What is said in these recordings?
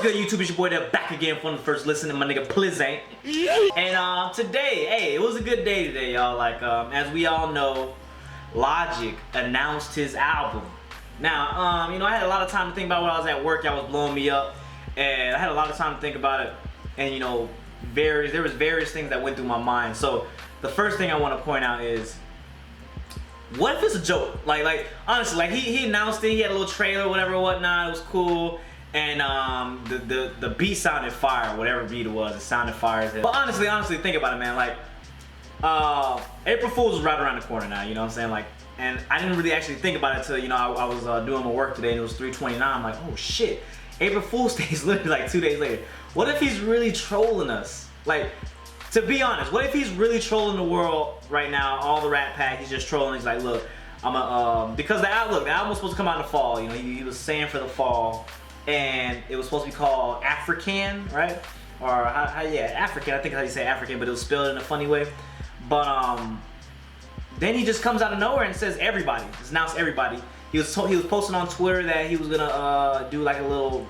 good, YouTube? It's your boy there, back again for the first listen to my nigga Plizzant. And today, hey, it was a good day today, y'all. Like, as we all know, Logic announced his album. Now, you know, I had a lot of time to think about when I was at work. Y'all was blowing me up, and I had a lot of time to think about it. And you know, there was various things that went through my mind. So the first thing I want to point out is, what if it's a joke? Like honestly, like he announced it. He had a little trailer, whatever, whatnot. It was cool. And the beat sounded fire, whatever beat it was, it sounded fire as hell. But honestly, think about it, man. Like, April Fool's is right around the corner now, you know what I'm saying? Like, and I didn't really actually think about it till, you know, I was doing my work today and it was 3:29. I'm like, oh shit, April Fool's Day is literally like 2 days later. What if he's really trolling us? Like, to be honest, what if he's really trolling the world right now? All the Rat Pack, he's just trolling. He's like, look, because the album was supposed to come out in the fall. You know, he was saying for the fall. And it was supposed to be called African, right? Or yeah, African. I think how you say African, but it was spelled in a funny way. But then he just comes out of nowhere and says everybody. Just announced everybody. He was posting on Twitter that he was gonna do like a little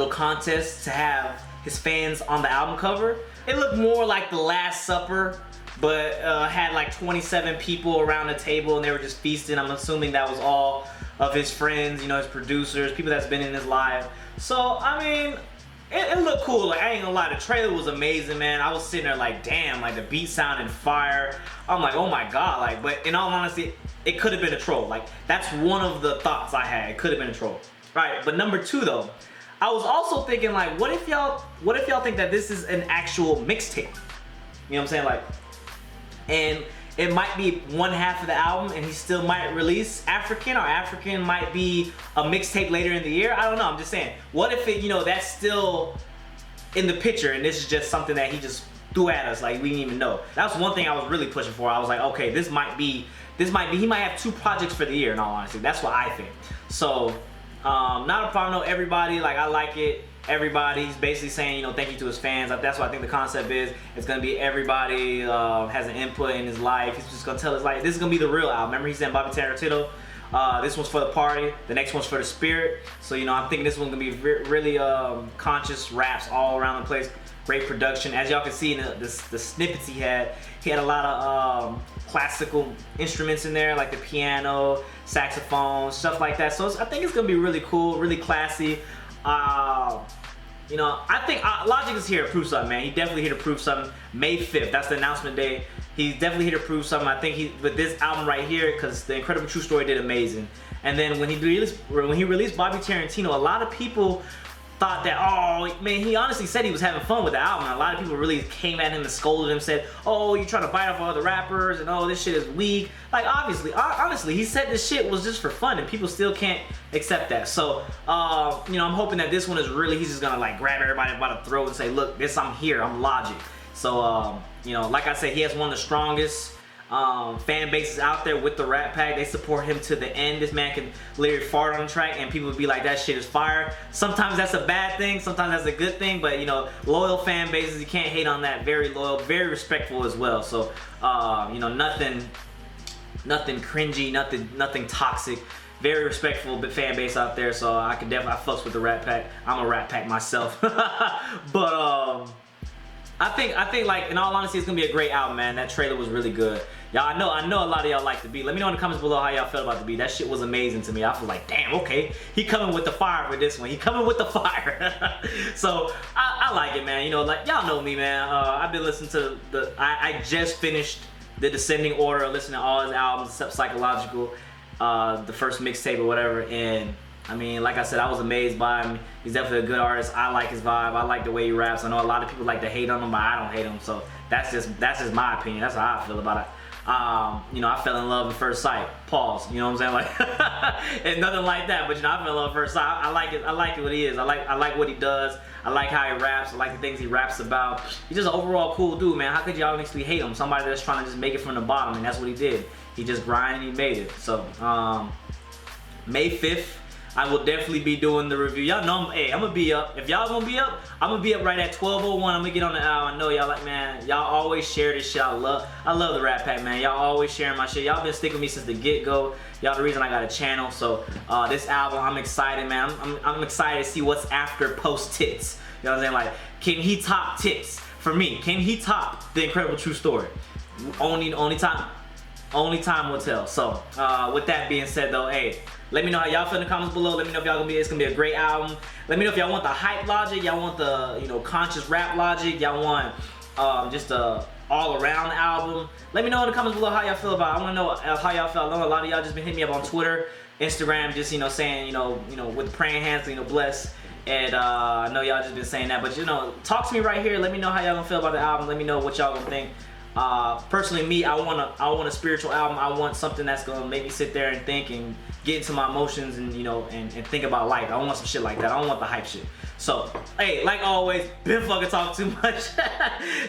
contest to have his fans on the album cover. It looked more like The Last Supper, but had like 27 people around the table and they were just feasting. I'm assuming that was all of his friends, you know, his producers, people that's been in his live. So, I mean, it looked cool. Like, I ain't gonna lie, the trailer was amazing, man. I was sitting there like, damn, like the beat sounded fire. I'm like, oh my God, like, but in all honesty, it could have been a troll. Like, that's one of the thoughts I had. It could have been a troll. Right, but number two though, I was also thinking like, what if y'all think that this is an actual mixtape? You know what I'm saying? Like, and it might be one half of the album and he still might release African, or African might be a mixtape later in the year. I don't know, I'm just saying. What if it, you know, that's still in the picture and this is just something that he just threw at us, like we didn't even know. That's one thing I was really pushing for. I was like, okay, he might have 2 projects for the year in all honesty. That's what I think. So, not a problem, no, everybody, like I like it. Everybody, he's basically saying, you know, thank you to his fans. That's what I think the concept is. It's gonna be everybody has an input in his life. He's just gonna tell his life. This is gonna be the real album. Remember he said Bobby Tarantino, this one's for the party, the next one's for the spirit. So, you know, I'm thinking this one's gonna be really conscious raps all around the place. Great production. As y'all can see in the snippets he had a lot of classical instruments in there, like the piano, saxophone, stuff like that. So I think it's gonna be really cool, really classy. You know, I think Logic is here to prove something, man. He's definitely here to prove something. May 5th, that's the announcement day. He's definitely here to prove something. I think with this album right here, because The Incredible True Story did amazing. And then when he released Bobby Tarantino, a lot of people thought that, oh man, he honestly said he was having fun with the album. And a lot of people really came at him and scolded him, said, oh, you trying to bite off other rappers, and oh, this shit is weak. Like, honestly, he said this shit was just for fun, and people still can't accept that. So, you know, I'm hoping that this one is really, he's just gonna like grab everybody by the throat and say, look, I'm here, I'm Logic. So, you know, like I said, he has one of the strongest fan bases out there with the Rat Pack. They support him to the end. This man can literally fart on the track and people would be like, that shit is fire. Sometimes that's a bad thing, sometimes that's a good thing, but you know, loyal fan bases, you can't hate on that. Very loyal, very respectful as well. So, you know, nothing cringy, nothing toxic. Very respectful fan base out there. So I fucks with the Rat Pack. I'm a Rat Pack myself. But I think like, in all honesty, it's gonna be a great album, man. That trailer was really good. Y'all, I know a lot of y'all like the beat. Let me know in the comments below how y'all felt about the beat. That shit was amazing to me. I was like, damn, okay, he coming with the fire for this one. He coming with the fire. So I like it, man. You know, like y'all know me, man. I've been listening to I just finished the Descending Order, listening to all his albums except Psychological, the first mixtape or whatever, and I mean, like I said, I was amazed by him. He's definitely a good artist. I like his vibe. I like the way he raps. I know a lot of people like to hate on him, but I don't hate him. So that's just my opinion. That's how I feel about it. You know, I fell in love at first sight. Pause. You know what I'm saying? Like, it's nothing like that. But you know, I fell in love at first sight. I like it. I like it what he is. I like what he does. I like how he raps. I like the things he raps about. He's just an overall cool dude, man. How could y'all honestly hate him? Somebody that's trying to just make it from the bottom, and that's what he did. He just grinded and he made it. So May 5th. I will definitely be doing the review. Y'all know I'm gonna be up. If y'all gonna be up, I'm gonna be up right at 12:01. I'm gonna get on the hour. I know y'all like, man, y'all always share this shit. I love the Rat Pack, man. Y'all always sharing my shit. Y'all been sticking with me since the get-go. Y'all the reason I got a channel. So this album, I'm excited, man. I'm excited to see what's after post Tits. You know what I'm saying? Like, can he top Tits? For me, can he top The Incredible True Story? Only time will tell. So with that being said though, hey, let me know how y'all feel in the comments below. Let me know if y'all it's gonna be a great album. Let me know if y'all want the hype logic, y'all want the, you know, conscious rap logic, y'all want just a all-around album. Let me know in the comments below how y'all feel about it. I wanna know how y'all feel. I know a lot of y'all just been hitting me up on Twitter, Instagram, just, you know, saying, you know, with the praying hands, you know, bless. And I know y'all just been saying that, but, you know, talk to me right here. Let me know how y'all gonna feel about the album. Let me know what y'all gonna think. Personally, me, I want a spiritual album. I want something that's gonna make me sit there and think and get into my emotions and, you know, and think about life. I want some shit like that. I don't want the hype shit. So, hey, like always, been fucking talking too much.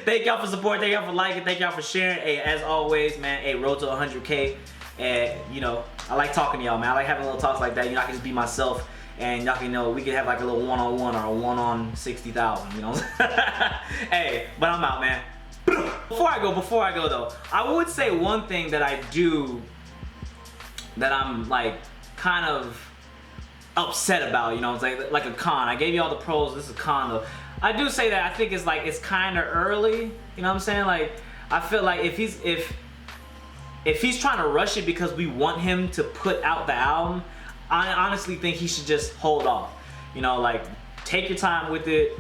Thank y'all for support. Thank y'all for liking. Thank y'all for sharing. Hey, as always, man, hey, road to 100K. And, you know, I like talking to y'all, man. I like having little talks like that. You know, I can just be myself. And y'all can know we could have like a little one-on-one or a one-on 60,000, you know? Hey, but I'm out, man. Before I go though, I would say one thing that I do that I'm like kind of upset about, you know, it's like a con. I gave you all the pros, this is a con though. I do say that I think it's kind of early, you know what I'm saying? Like, I feel like if he's trying to rush it because we want him to put out the album, I honestly think he should just hold off. You know, like, take your time with it,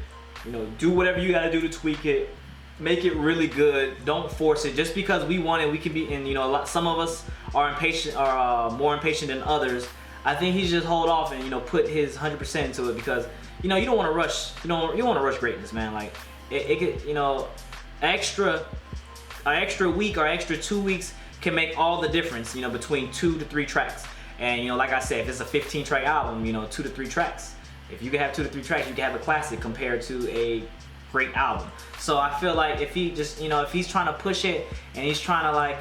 you know, do whatever you gotta do to tweak it. Make it really good. Don't force it. Just because we want it, we can be. And you know, some of us are impatient, are more impatient than others. I think he should just hold off and, you know, put his 100% into it, because, you know, you don't want to rush. You don't want to rush greatness, man. Like it could, you know, an extra week or extra 2 weeks can make all the difference. You know, between 2 to 3 tracks. And, you know, like I said, if it's a 15-track album, you know, 2 to 3 tracks. If you can have 2 to 3 tracks, you can have a classic compared to a great album. So I feel like if he just, you know, if he's trying to push it and he's trying to like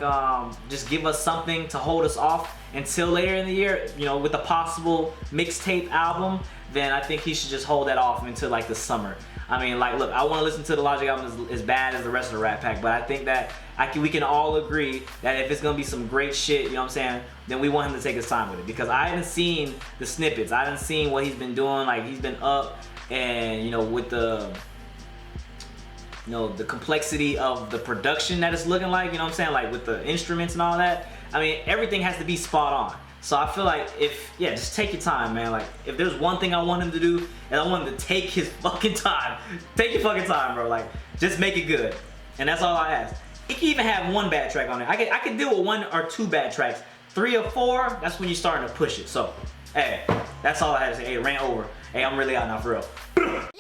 just give us something to hold us off until later in the year, you know, with a possible mixtape album, then I think he should just hold that off until like the summer. I mean, like, look, I want to listen to the Logic album as bad as the rest of the Rat Pack, but I think that we can all agree that if it's gonna be some great shit, you know what I'm saying, then we want him to take his time with it, because I haven't seen the snippets. I haven't seen what he's been doing. Like, he's been up, and, you know, with the, you know, the complexity of the production that it's looking like, you know what I'm saying, like with the instruments and all that. I mean, everything has to be spot on. So I feel like just take your time, man. Like, if there's one thing I want him to do, and I want him to take his fucking time. Take your fucking time, bro. Like, just make it good. And that's all I ask. It can even have 1 bad track on it. I can deal with 1 or 2 bad tracks. 3 or 4, that's when you're starting to push it. So, hey, that's all I had to say. Hey, ran over. Hey, I'm really out now, for real.